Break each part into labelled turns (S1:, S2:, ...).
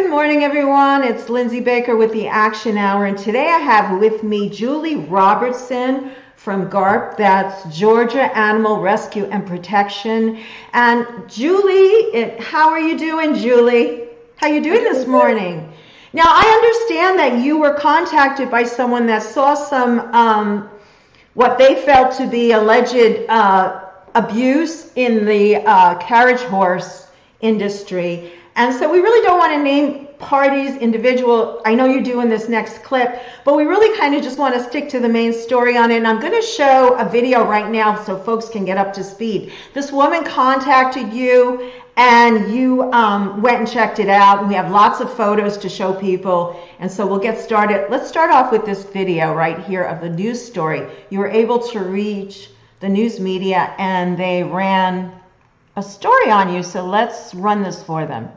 S1: Good morning, everyone. It's Lindsey Baker with the Action Hour, and today I have with me Julie Robertson from GARP, that's Georgia Animal Rescue and Protection. And Julie, how are you doing, Julie? How you doing this morning? Now, I understand that you were contacted by someone that saw some, what they felt to be alleged abuse in the carriage horse industry. And so we really don't want to name parties, individual. I know you're doing this next clip, but we really kind of just want to stick to the main story on it. And I'm going to show a video right now so folks can get up to speed. This woman contacted you and you went and checked it out. And we have lots of photos to show people. And so we'll get started. Let's start off with this video right here of the news story. You were able to reach the news media and they ran a story on you. So let's run this for them.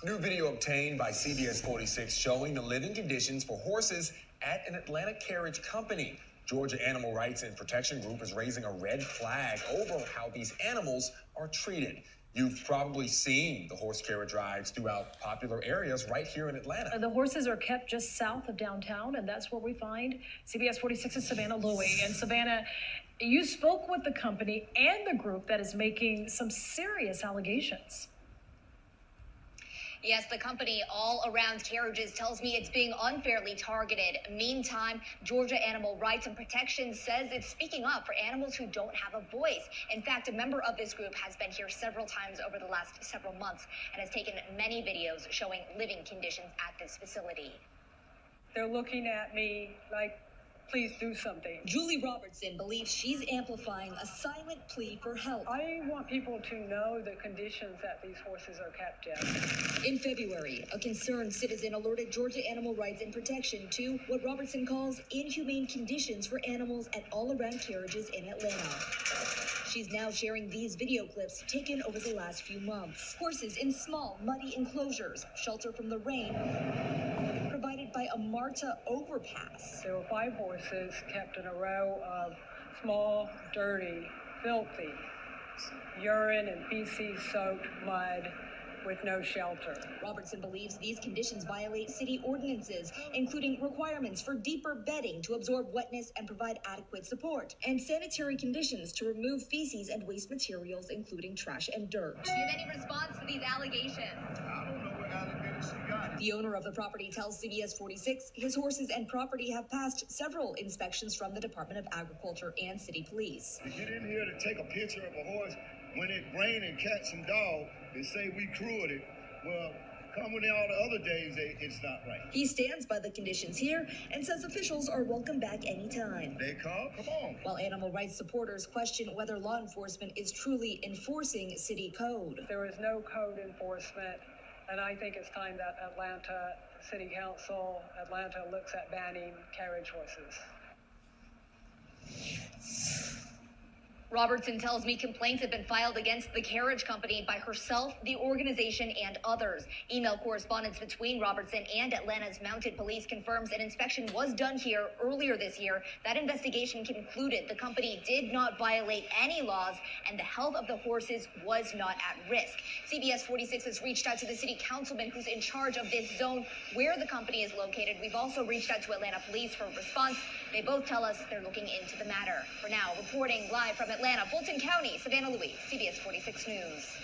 S2: New video obtained by CBS 46 showing the living conditions for horses at an Atlanta carriage company. Georgia Animal Rights and Protection Group is raising a red flag over how these animals are treated. You've probably seen the horse carriage rides throughout popular areas right here in Atlanta.
S3: The horses are kept just south of downtown, and that's where we find CBS 46's Savannah Louie. And Savannah, you spoke with the company and the group that is making some serious allegations.
S4: Yes, the company All Around Carriages tells me it's being unfairly targeted. Meantime, Georgia Animal Rights and Protection says it's speaking up for animals who don't have a voice. In fact, a member of this group has been here several times over the last several months and has taken many videos showing living conditions at this facility.
S3: They're looking at me like, please do something.
S5: Julie Robertson believes she's amplifying a silent plea for help.
S3: I want people to know the conditions that these horses are kept in.
S5: In February, a concerned citizen alerted Georgia Animal Rights and Protection to what Robertson calls inhumane conditions for animals at All Around Carriages in Atlanta. She's now sharing these video clips taken over the last few months. Horses in small, muddy enclosures, shelter from the rain, provided by a MARTA overpass.
S3: There were 5 horses kept in a row of small, dirty, filthy, urine and feces-soaked mud with no shelter.
S5: Robertson believes these conditions violate city ordinances, including requirements for deeper bedding to absorb wetness and provide adequate support, and sanitary conditions to remove feces and waste materials, including trash and dirt.
S4: Do you have any response to these allegations?
S6: I don't know what allegations she got.
S5: The owner of the property tells CBS 46 his horses and property have passed several inspections from the Department of Agriculture and City Police.
S6: To get in here to take a picture of a horse when it rained and cats and dogs, they say we crewed it. Well, coming in all the other days, it's not right.
S5: He stands by the conditions here and says officials are welcome back anytime.
S6: They come on.
S5: While animal rights supporters question whether law enforcement is truly enforcing city code.
S3: There is no code enforcement, and I think it's time that Atlanta City Council, Atlanta looks at banning carriage horses.
S4: Robertson tells me complaints have been filed against the carriage company by herself, the organization, and others. Email correspondence between Robertson and Atlanta's Mounted Police confirms an inspection was done here earlier this year. That investigation concluded the company did not violate any laws and the health of the horses was not at risk. CBS 46 has reached out to the city councilman who's in charge of this zone where the company is located. We've also reached out to Atlanta Police for a response. They both tell us they're looking into the matter. For now, reporting live from Atlanta, Fulton County, Savannah Louie, CBS 46 News.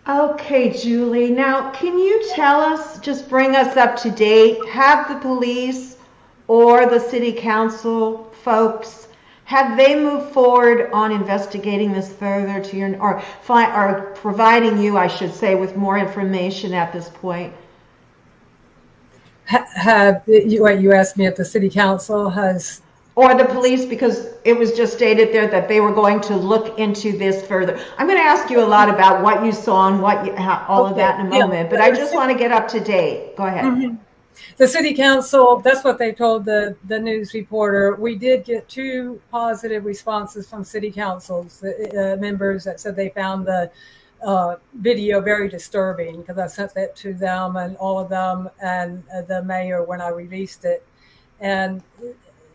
S1: Okay, Julie. Now, can you tell us, just bring us up to date, have the police or the city council folks, have they moved forward on investigating this further to your, or providing you, I should say, with more information at this point?
S7: Have you asked me if the city council has,
S1: or the police, because it was just stated there that they were going to look into this further. I'm going to ask you a lot about what you saw and what all of that in a moment, but I just want to get up to date. Go ahead.
S7: Mm-hmm. The city council, that's what they told the news reporter. We did get 2 positive responses from city councils members that said they found the video very disturbing, because I sent that to them and all of them and the mayor when I released it. And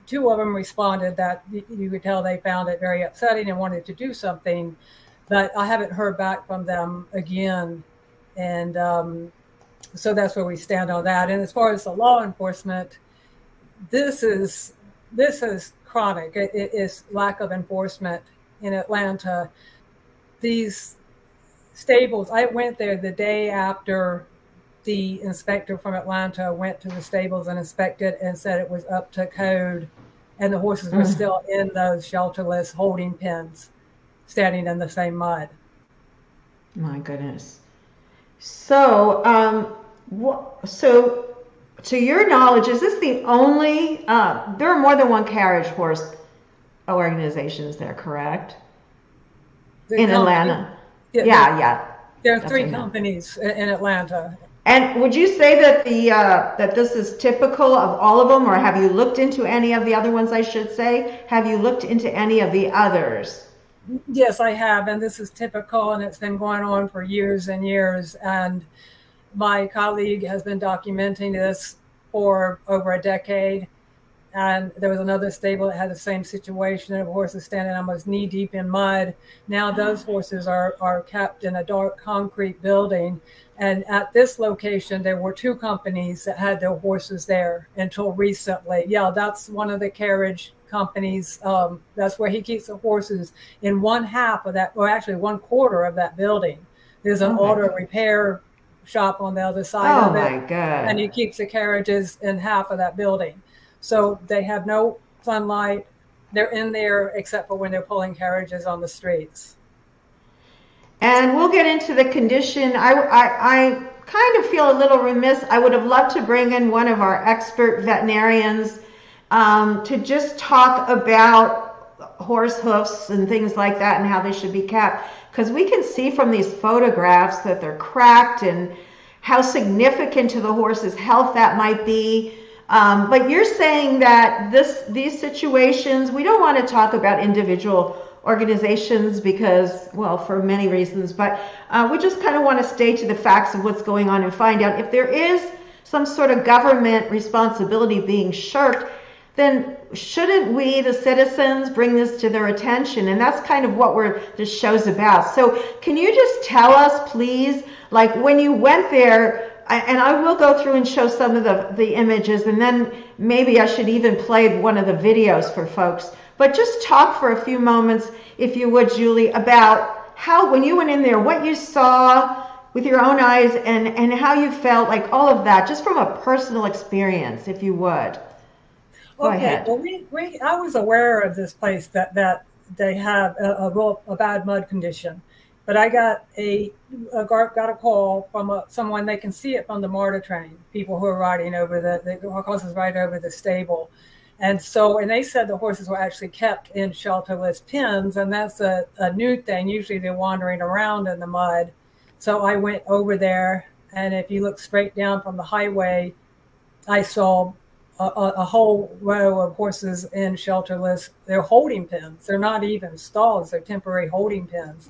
S7: two of them responded that you could tell they found it very upsetting and wanted to do something, but I haven't heard back from them again. And so that's where we stand on that. And as far as the law enforcement, this is chronic. It is lack of enforcement in Atlanta. These stables, I went there the day after the inspector from Atlanta went to the stables and inspected and said it was up to code, and the horses were still in those shelterless holding pens, standing in the same mud.
S1: My goodness. So, so to your knowledge, is this the only, there are more than one carriage horse organizations there, correct? In Atlanta? Yeah.
S7: There are three companies in Atlanta.
S1: And would you say that that this is typical of all of them, or have you looked into any of the other ones, I should say? Have you looked into any of the others?
S7: Yes, I have, and this is typical, and it's been going on for years and years. And my colleague has been documenting this for over a decade. And there was another stable that had the same situation of horses standing almost knee deep in mud. Now those horses are kept in a dark concrete building. And at this location, there were two companies that had their horses there until recently. Yeah, that's one of the Carriage companies. That's where he keeps the horses in one half of that, or actually 1/4 of that building. There's an auto repair shop on the other side of it. Oh my God. And he keeps the carriages in half of that building. So they have no sunlight. They're in there except for when they're pulling carriages on the streets.
S1: And we'll get into the condition. I kind of feel a little remiss. I would have loved to bring in one of our expert veterinarians to just talk about horse hoofs and things like that and how they should be kept. Because we can see from these photographs that they're cracked and how significant to the horse's health that might be. But you're saying that these situations, we don't want to talk about individual organizations because, well, for many reasons, but we just kind of want to stay to the facts of what's going on and find out if there is some sort of government responsibility being shirked, then shouldn't we, the citizens, bring this to their attention? And that's kind of what this show's about. So can you just tell us, please, like when you went there, and I will go through and show some of the images, and then maybe I should even play one of the videos for folks. But just talk for a few moments, if you would, Julie, about how, when you went in there, what you saw with your own eyes and how you felt, like all of that, just from a personal experience, if you would. Go ahead.
S7: Well, I was aware of this place that they have a bad mud condition. But I got a GARP got a call from someone. They can see it from the MARTA train, people who are riding over the horses right over the stable. And they said the horses were actually kept in shelterless pens, and that's a new thing. Usually they're wandering around in the mud. So I went over there, and if you look straight down from the highway, I saw a whole row of horses in shelterless. They're holding pens. They're not even stalls. They're temporary holding pens.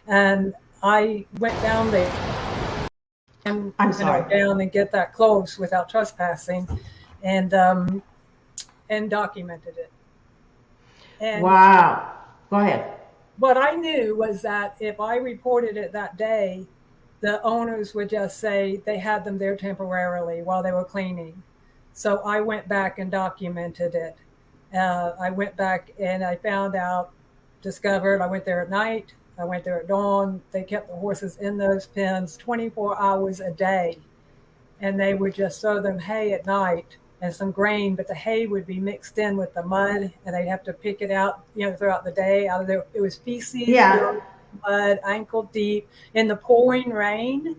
S7: And I went down there and down and get that close without trespassing, and documented it. And
S1: wow. Go ahead.
S7: What I knew was that if I reported it that day, the owners would just say they had them there temporarily while they were cleaning. So I went back and documented it. I went back and I discovered, I went there at night. I went there at dawn. They kept the horses in those pens 24 hours a day. And they would just throw them hay at night and some grain, but the hay would be mixed in with the mud, and they'd have to pick it out, throughout the day. Out of there, it was feces, mud, ankle deep, in the pouring rain.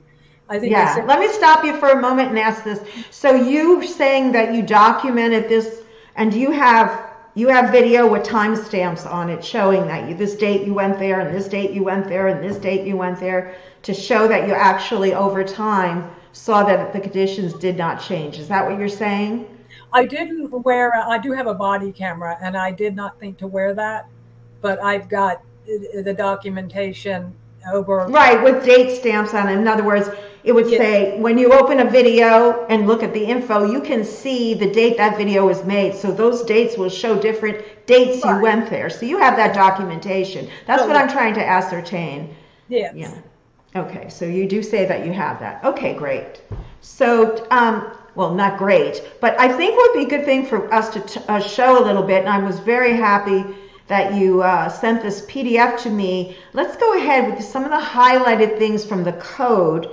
S7: I think.
S1: Yeah. Let me stop you for a moment and ask this. So you saying that you documented this, and you have video with timestamps on it showing that this date you went there, and this date you went there, and this date you went there, to show that you actually over time saw that the conditions did not change. Is that what you're saying?
S7: I do have a body camera, and I did not think to wear that, but I've got the documentation over.
S1: Right, with date stamps on it. In other words, it would
S7: Yeah.
S1: say, when you open a video and look at the info, you can see the date that video was made. So those dates will show different dates you
S7: Right.
S1: went there. So you have that documentation. That's
S7: Oh,
S1: what
S7: yeah.
S1: I'm trying to ascertain.
S7: Yes.
S1: Yeah. Okay, so you do say that you have that. Okay, great. So, well, not great, but I think would be a good thing for us to show a little bit, and I was very happy that you sent this PDF to me. Let's go ahead with some of the highlighted things from the code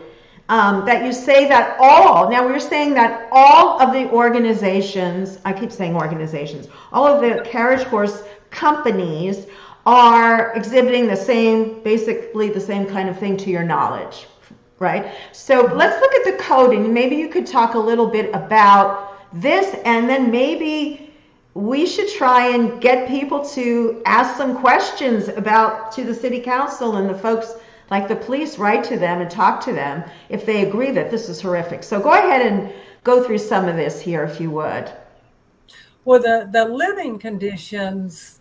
S1: that you say that all, now we're saying that all of the organizations, I keep saying organizations, all of the carriage horse companies are exhibiting the same, basically the same kind of thing to your knowledge, right? So let's look at the code, and maybe you could talk a little bit about this, and then maybe we should try and get people to ask some questions about to the city council and the folks like the police, write to them and talk to them if they agree that this is horrific. So go ahead and go through some of this here if you would.
S7: Well, the living conditions,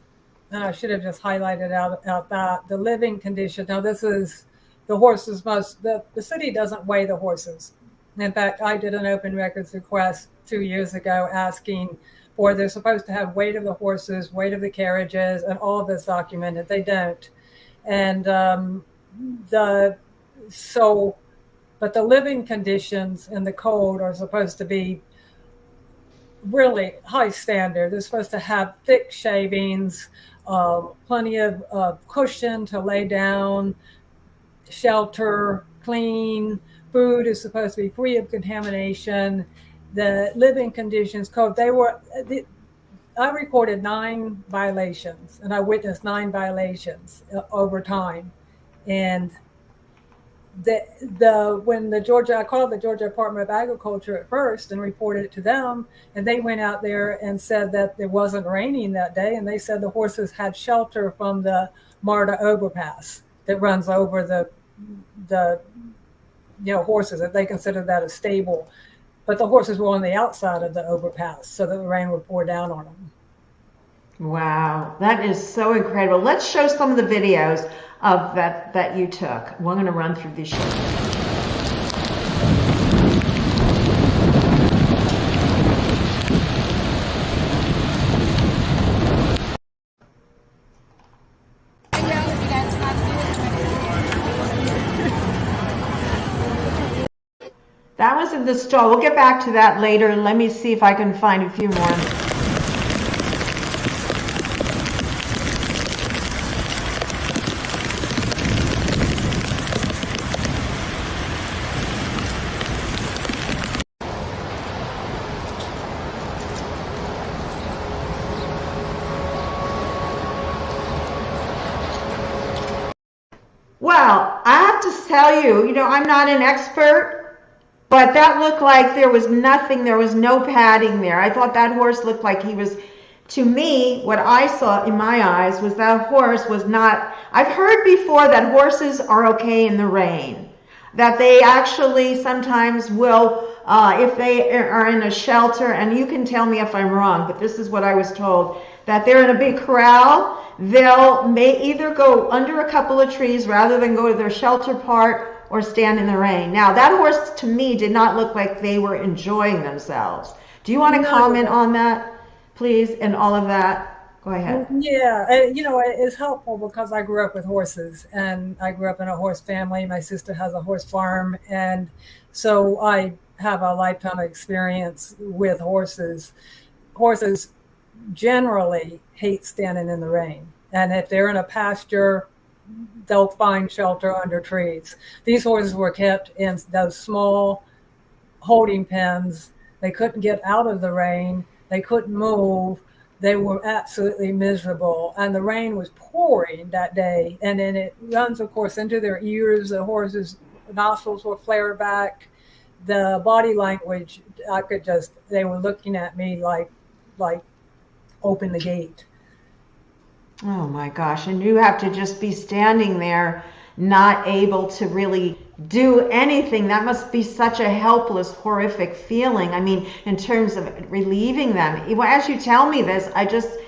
S7: and I should have just highlighted out that the living condition. Now, this is the horses the city doesn't weigh the horses. In fact, I did an open records request 2 years ago asking for, they're supposed to have weight of the horses, weight of the carriages, and all of this documented. They don't. And but the living conditions in the code are supposed to be really high standard. They're supposed to have thick shavings, plenty of cushion to lay down, shelter, clean, food is supposed to be free of contamination. The living conditions code, I recorded 9 violations, and I witnessed 9 violations over time. And I called the Georgia Department of Agriculture at first and reported it to them, and they went out there and said that it wasn't raining that day, and they said the horses had shelter from the MARTA overpass that runs over the horses, that they consider that a stable, but the horses were on the outside of the overpass so that the rain would pour down on them.
S1: Wow, that is so incredible. Let's show some of the videos of that you took. We're going to run through these shows. That was in the stall. We'll get back to that later. Let me see if I can find a few more. Well, I have to tell you, I'm not an expert, but that looked like there was nothing, there was no padding there. I thought that horse looked like he was, to me, what I saw in my eyes was that horse was not, I've heard before that horses are okay in the rain, that they actually sometimes will, if they are in a shelter, and you can tell me if I'm wrong, but this is what I was told, that they're in a big corral, may either go under a couple of trees rather than go to their shelter part or stand in the rain. Now, that horse to me did not look like they were enjoying themselves. Do you want to comment on that, please, and all of that? Go ahead.
S7: Yeah, it's helpful because I grew up with horses, and I grew up in a horse family. My sister has a horse farm, and so I have a lifetime of experience with horses. Horses generally hate standing in the rain, and if they're in a pasture, they'll find shelter under trees. These horses were kept in those small holding pens. They couldn't get out of the rain. They couldn't move. They were absolutely miserable, and the rain was pouring that day, and then it runs, of course, into their ears. The horses' nostrils were flared back. The body language, they were looking at me like open the gate.
S1: Oh my gosh, and you have to just be standing there, not able to really do anything. That must be such a helpless, horrific feeling. I mean, in terms of relieving them. As you tell me this, I just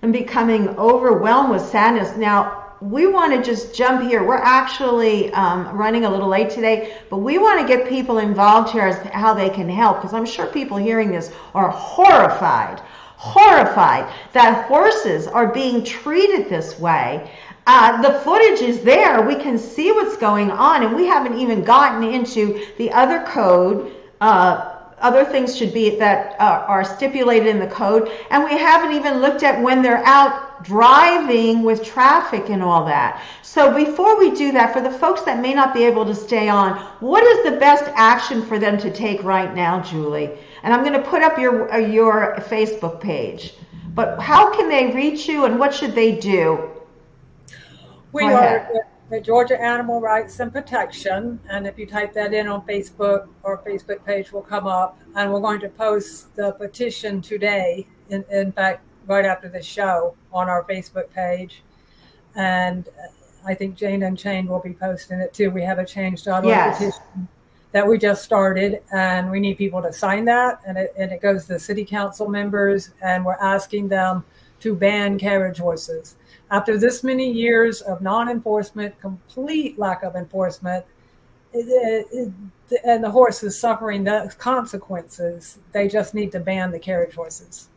S1: am becoming overwhelmed with sadness. Now, we want to just jump here. We're actually running a little late today, but we want to get people involved here as to how they can help, because I'm sure people hearing this are horrified that horses are being treated this way. The footage is there. We can see what's going on, and we haven't even gotten into the other code. Other things should be that are stipulated in the code, and we haven't even looked at when they're out driving with traffic and all that. So before we do that, for the folks that may not be able to stay on, what is the best action for them to take right now, Julie? And I'm going to put up your Facebook page, but how can they reach you, and what should they do?
S7: We are the Georgia Animal Rights and Protection, and if you type that in on Facebook, our Facebook page will come up, and we're going to post the petition today, in fact, right after the show, on our Facebook page. And I think Jane Unchained will be posting it too. We have a change.org petition that we just started, and we need people to sign that, and it goes to city council members, and we're asking them to ban carriage horses. After this many years of non-enforcement, complete lack of enforcement, and the horse is suffering the consequences, they just need to ban the carriage horses.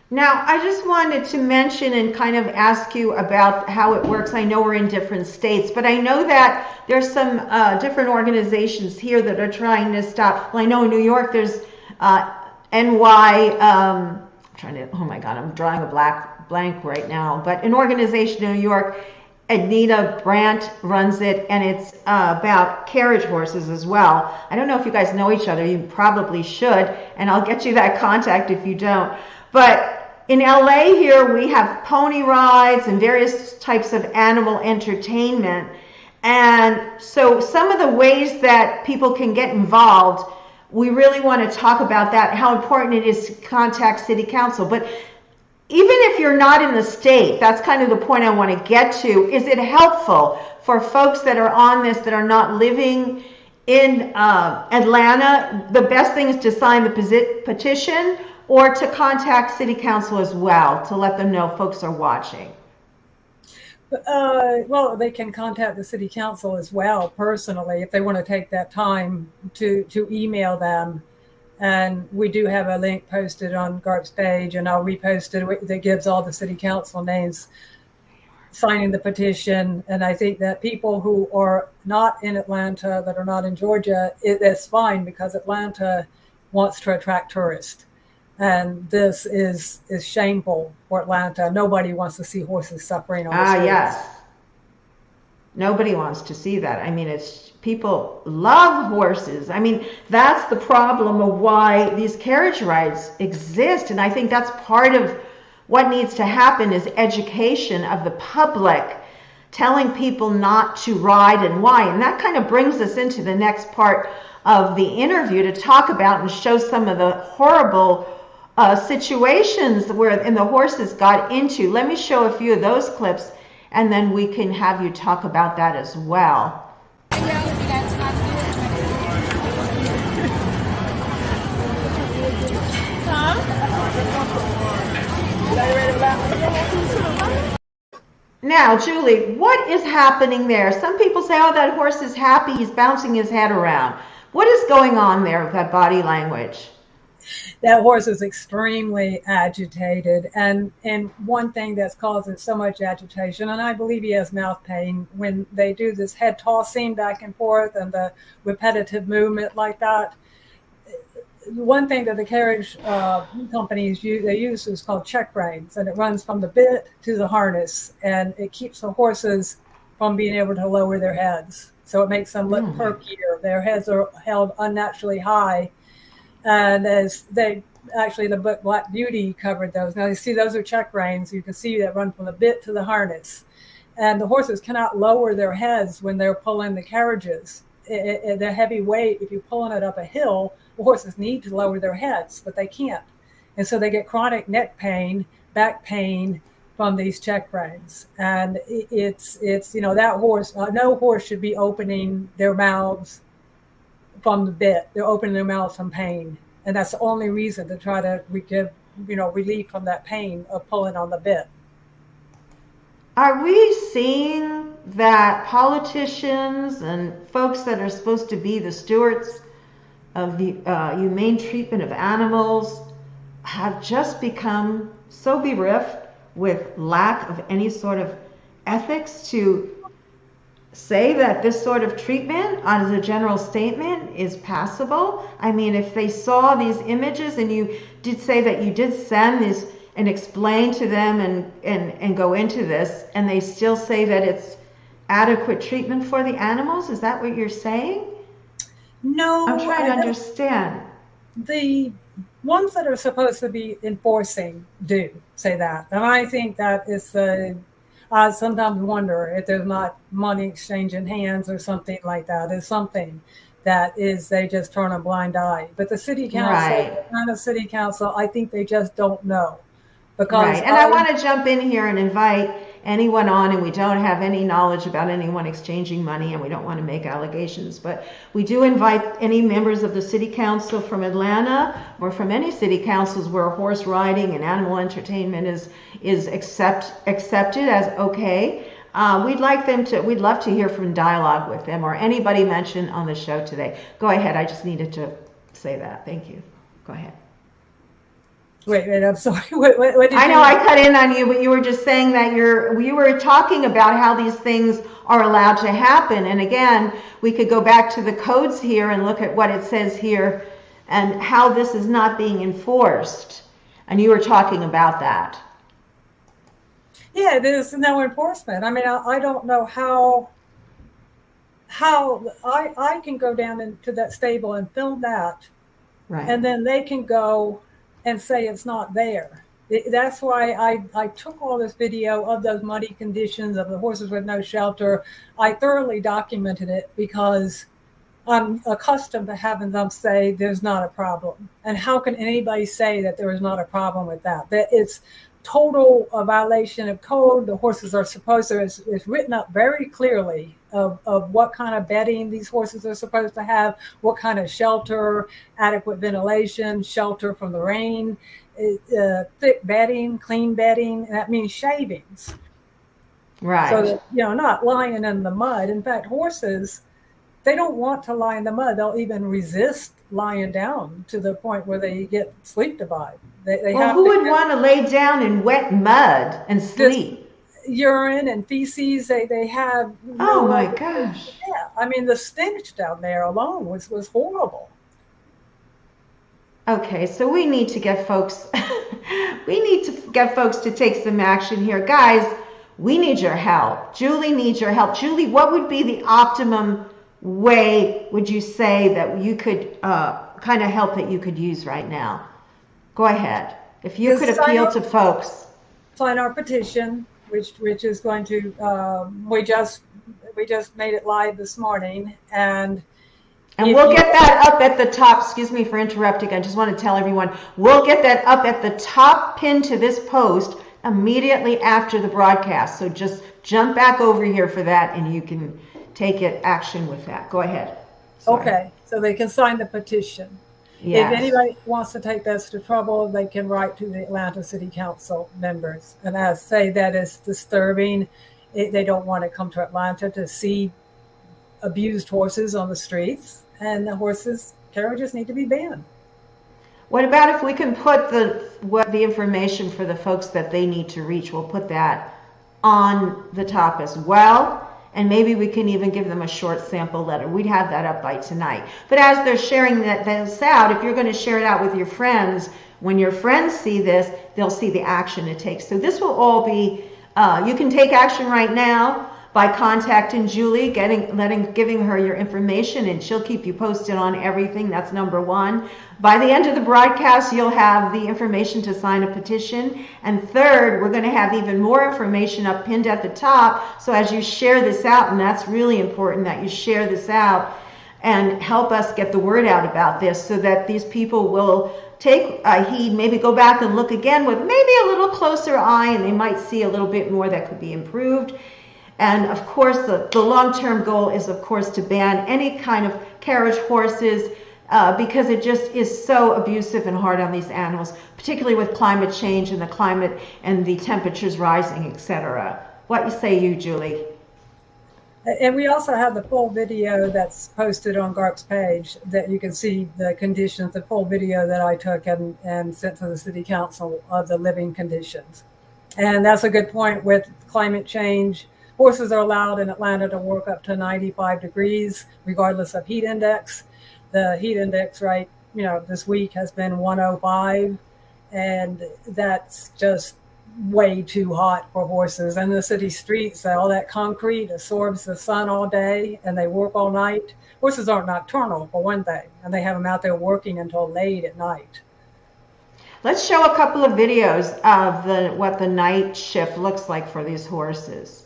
S1: Now, I just wanted to mention and kind of ask you about how it works. I know we're in different states, but I know that there's some different organizations here that are trying to stop. Well, I know in New York there's oh my God, I'm drawing a blank right now, but an organization in New York, Anita Brandt runs it, and it's about carriage horses as well. I don't know if you guys know each other. You probably should, and I'll get you that contact if you don't. But in LA here, we have pony rides and various types of animal entertainment. And so some of the ways that people can get involved, we really want to talk about that, how important it is to contact city council. But even if you're not in the state, that's kind of the point I want to get to. Is it helpful for folks that are on this that are not living in Atlanta? The best thing is to sign the petition, or to contact city council as well to let them know folks are watching?
S7: Well, they can contact the city council as well personally if they want to take that time to email them. And we do have a link posted on GARP's page, and I'll repost it, that gives all the city council names signing the petition. And I think that people who are not in Atlanta, that are not in Georgia, that's fine, because Atlanta wants to attract tourists. And this is shameful for Atlanta. Nobody wants to see horses suffering on the streets.
S1: Yes. Nobody wants to see that. I mean, people love horses. I mean, that's the problem of why these carriage rides exist. And I think that's part of what needs to happen, is education of the public, telling people not to ride and why. And that kind of brings us into the next part of the interview, to talk about and show some of the horrible situations where the horses got into. Let me show a few of those clips, and then we can have you talk about that as well. Now, Julie, what is happening there? Some people say, oh, that horse is happy, he's bouncing his head around. What is going on there with that body language?
S7: That horse is extremely agitated, and one thing that's causing so much agitation, and I believe he has mouth pain, when they do this head tossing back and forth and the repetitive movement like that. One thing that the carriage companies use is called check reins, and it runs from the bit to the harness, and it keeps the horses from being able to lower their heads. So it makes them look perkier. Their heads are held unnaturally high. And as the book Black Beauty covered those. Now you see those are check reins. You can see that run from the bit to the harness. And the horses cannot lower their heads when they're pulling the carriages. The heavy weight, if you're pulling it up a hill, the horses need to lower their heads, but they can't. And so they get chronic neck pain, back pain from these check reins. And it's that horse, no horse should be opening their mouths from the bit. They're opening their mouths from pain, and that's the only reason, to try to give relief from that pain of pulling on the bit.
S1: Are we seeing that politicians and folks that are supposed to be the stewards of the humane treatment of animals have just become so bereft with lack of any sort of ethics to say that this sort of treatment as a general statement is passable? I mean, if they saw these images, and you did say that you did send this and explain to them and go into this, and they still say that it's adequate treatment for the animals, is that what you're saying?
S7: No.
S1: I'm trying to understand.
S7: The ones that are supposed to be enforcing do say that. And I think that is I sometimes wonder if there's not money exchanging hands or something like that. It's something that is, they just turn a blind eye. But the city council,
S1: Right.
S7: the kind of city council, I think they just don't know. Because
S1: Right. And I want to jump in here and invite anyone on, and we don't have any knowledge about anyone exchanging money, and we don't want to make allegations, but we do invite any members of the city council from Atlanta or from any city councils where horse riding and animal entertainment is accepted as okay. We'd love to hear from dialogue with them or anybody mentioned on the show today. Go ahead. I just needed to say that. Thank you. Go ahead.
S7: Wait, I'm sorry. What did
S1: I
S7: you...
S1: know I cut in on you, but you were just saying that you were talking about how these things are allowed to happen. And again, we could go back to the codes here and look at what it says here and how this is not being enforced. And you were talking about that.
S7: Yeah, there's no enforcement. I mean, I don't know how I can go down into that stable and film that,
S1: Right.
S7: and then they can go and say it's not there. That's why I took all this video of those muddy conditions of the horses with no shelter. I thoroughly documented it because I'm accustomed to having them say there's not a problem. And how can anybody say that there is not a problem with that? That it's total violation of code. The horses are supposed to, it's written up very clearly of what kind of bedding these horses are supposed to have, what kind of shelter, adequate ventilation, shelter from the rain, thick bedding, clean bedding, and that means shavings.
S1: Right.
S7: So that, not lying in the mud. In fact, horses, they don't want to lie in the mud. They'll even resist lying down to the point where they get sleep deprived.
S1: Well, who would want to lay down in wet mud and sleep?
S7: Urine and feces, they have.
S1: Oh my gosh.
S7: Yeah, I mean, the stench down there alone was horrible.
S1: Okay, so we need to get folks, to take some action here. Guys, we need your help. Julie needs your help. Julie, what would be the optimum way, would you say, that you could kind of help that you could use right now? Go ahead. If you could appeal to folks.
S7: Sign our petition, which is going to, we just made it live this morning, and
S1: we'll get that up at the top. Excuse me for interrupting. I just want to tell everyone, we'll get that up at the top pinned to this post immediately after the broadcast. So just jump back over here for that, and you can take action with that. Go ahead. Sorry.
S7: Okay, so they can sign the petition.
S1: Yes.
S7: If anybody wants to take this to trouble, they can write to the Atlanta City Council members. And I say that is disturbing. They don't want to come to Atlanta to see abused horses on the streets, and the carriages need to be banned.
S1: What about if we can put the information for the folks that they need to reach? We'll put that on the top as well. And maybe we can even give them a short sample letter. We'd have that up by tonight. But as they're sharing this out, if you're going to share it out with your friends, when your friends see this, they'll see the action it takes. So this will all be, you can take action right now by contacting Julie, giving her your information, and she'll keep you posted on everything. That's number one. By the end of the broadcast, you'll have the information to sign a petition. And third, we're going to have even more information up pinned at the top. So as you share this out, and that's really important that you share this out and help us get the word out about this so that these people will take heed, maybe go back and look again with maybe a little closer eye, and they might see a little bit more that could be improved. And of course, the long-term goal is, of course, to ban any kind of carriage horses because it just is so abusive and hard on these animals, particularly with climate change and the climate and the temperatures rising, etc. what you say, you, Julie?
S7: And we also have the full video that's posted on GARP's page that you can see the conditions, the full video that I took and sent to the city council of the living conditions. And that's a good point with climate change. Horses are allowed in Atlanta to work up to 95 degrees, regardless of heat index. The heat index this week has been 105, and that's just way too hot for horses. And the city streets, all that concrete absorbs the sun all day, and they work all night. Horses aren't nocturnal, for one thing, and they have them out there working until late at night.
S1: Let's show a couple of videos of what the night shift looks like for these horses.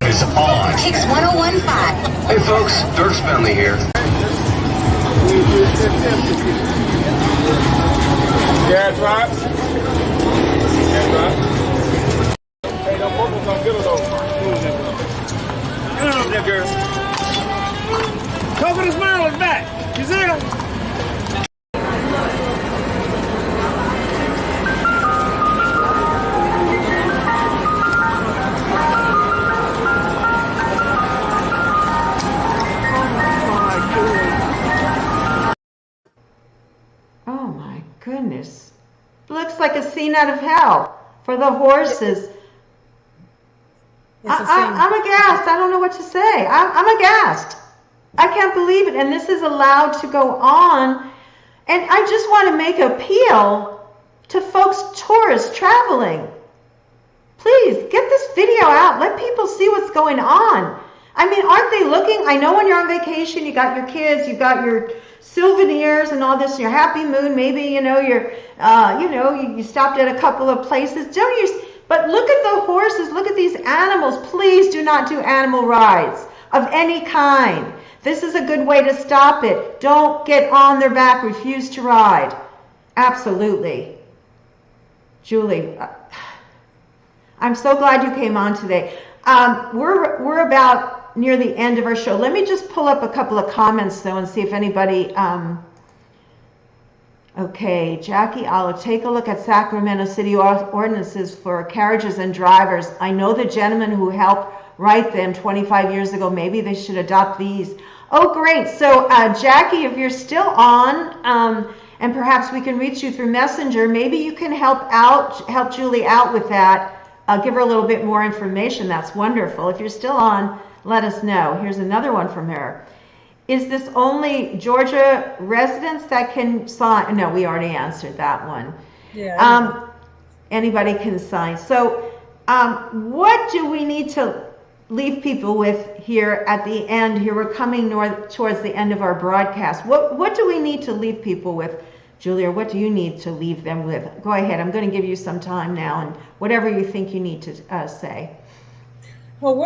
S2: Is on.
S8: Kicks 1015.
S2: Hey folks, Dirk's family here.
S9: Yeah, drops. Yeah, drops. Hey, don't focus on good though. Get on there, girl. Cover the smile is back. You see him?
S1: Oh my goodness. Looks like a scene out of hell for the horses. I'm aghast. I don't know what to say. I'm aghast. I can't believe it. And this is allowed to go on. And I just want to make an appeal to folks, tourists traveling. Please get this video out. Let people see what's going on. I mean, aren't they looking? I know when you're on vacation, you got your kids, you got your souvenirs and all this, your happy moon. Maybe, you stopped at a couple of places. But look at the horses. Look at these animals. Please do not do animal rides of any kind. This is a good way to stop it. Don't get on their back. Refuse to ride. Absolutely. Julie, I'm so glad you came on today. We're about near the end of our show. Let me just pull up a couple of comments though and see if anybody, okay, Jackie Olive, take a look at Sacramento City ordinances for carriages and drivers. I know the gentleman who helped write them 25 years ago. Maybe they should adopt these. Oh, great. So Jackie, if you're still on, and perhaps we can reach you through Messenger, maybe you can help Julie out with that. Give her a little bit more information. That's wonderful. If you're still on, let us know. Here's another one from her. Is this only Georgia residents that can sign? No, we already answered that one.
S7: Yeah.
S1: Anybody can sign. So what do we need to leave people with here at the end? Here we're coming towards the end of our broadcast. What do we need to leave people with, Julia? What do you need to leave them with? Go ahead. I'm going to give you some time now, and whatever you think you need to say.
S7: Well,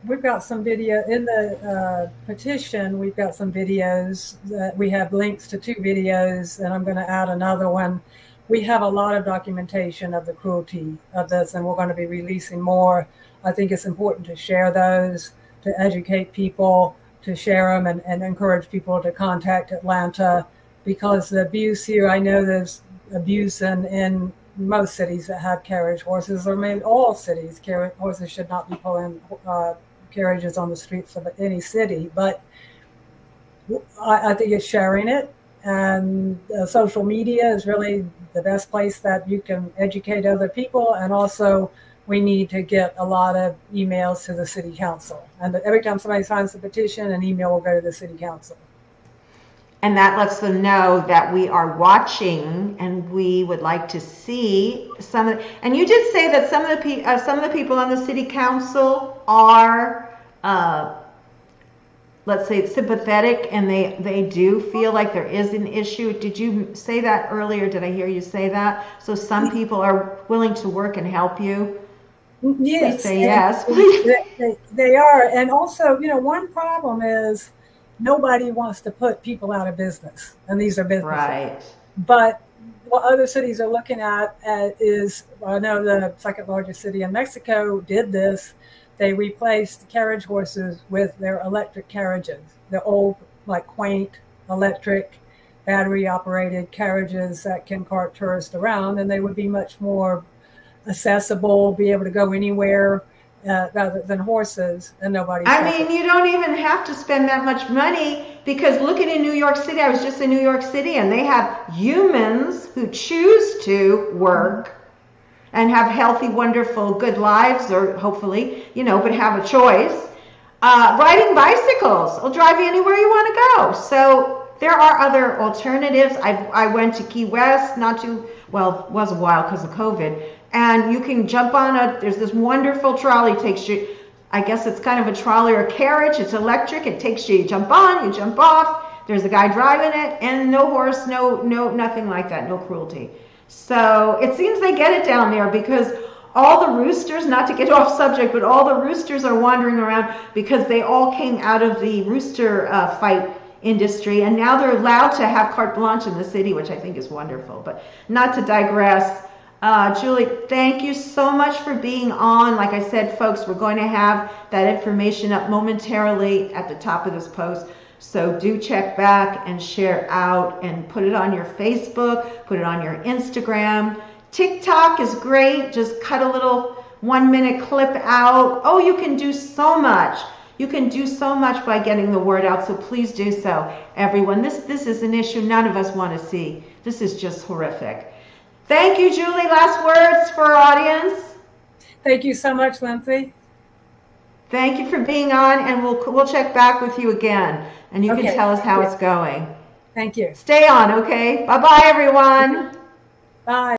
S7: we've got some video in the petition. We've got some videos that we have links to 2 videos, and I'm going to add another one. We have a lot of documentation of the cruelty of this, and we're going to be releasing more. I think it's important to share those, to educate people, to share them, and encourage people to contact Atlanta, because the abuse here, I know there's abuse in most cities that have carriage horses, or maybe all cities. Carriage horses should not be pulling carriages on the streets of any city, but I think it's sharing it, and social media is really the best place that you can educate other people. And also we need to get a lot of emails to the city council, and every time somebody signs the petition, an email will go to the city council.
S1: And that lets them know that we are watching, and we would like to see some of. And you did say that some of the people on the city council are, let's say, sympathetic, and they do feel like there is an issue. Did you say that earlier? Did I hear you say that? So some people are willing to work and help you.
S7: Yes,
S1: please say yes, please.
S7: They are, and also, one problem is, nobody wants to put people out of business, and these are businesses.
S1: Right.
S7: But what other cities are looking at is, I know the second largest city in Mexico did this. They replaced carriage horses with their electric carriages, the old, like, quaint electric battery operated carriages that can cart tourists around, and they would be much more accessible, be able to go anywhere rather than horses, and nobody.
S1: I mean, you don't even have to spend that much money, because look at in New York City. I was just in New York City, and they have humans who choose to work and have healthy, wonderful, good lives, or hopefully, but have a choice. Riding bicycles will drive you anywhere you want to go. So there are other alternatives. I went to Key West it was a while because of COVID. And you can jump on there's this wonderful trolley, takes you, I guess it's kind of a trolley or a carriage. It's electric. It takes you jump on, you jump off. There's a guy driving it, and no horse, no, nothing like that, no cruelty. So it seems they get it down there, because all the roosters, not to get off subject, but all the roosters are wandering around because they all came out of the rooster fight industry, and now they're allowed to have carte blanche in the city, which I think is wonderful. But not to digress. Julie, thank you so much for being on. Like I said, folks, we're going to have that information up momentarily at the top of this post. So do check back and share out and put it on your Facebook, put it on your Instagram. TikTok is great. Just cut a little 1-minute clip out. Oh, you can do so much. You can do so much by getting the word out. So please do so, everyone. This is an issue none of us want to see. This is just horrific. Thank you, Julie. Last words for our audience.
S7: Thank you so much, Lindsey.
S1: Thank you for being on, and we'll check back with you again, and you can tell us how it's going.
S7: Thank you.
S1: Stay on, okay? Bye-bye, everyone.
S7: Bye.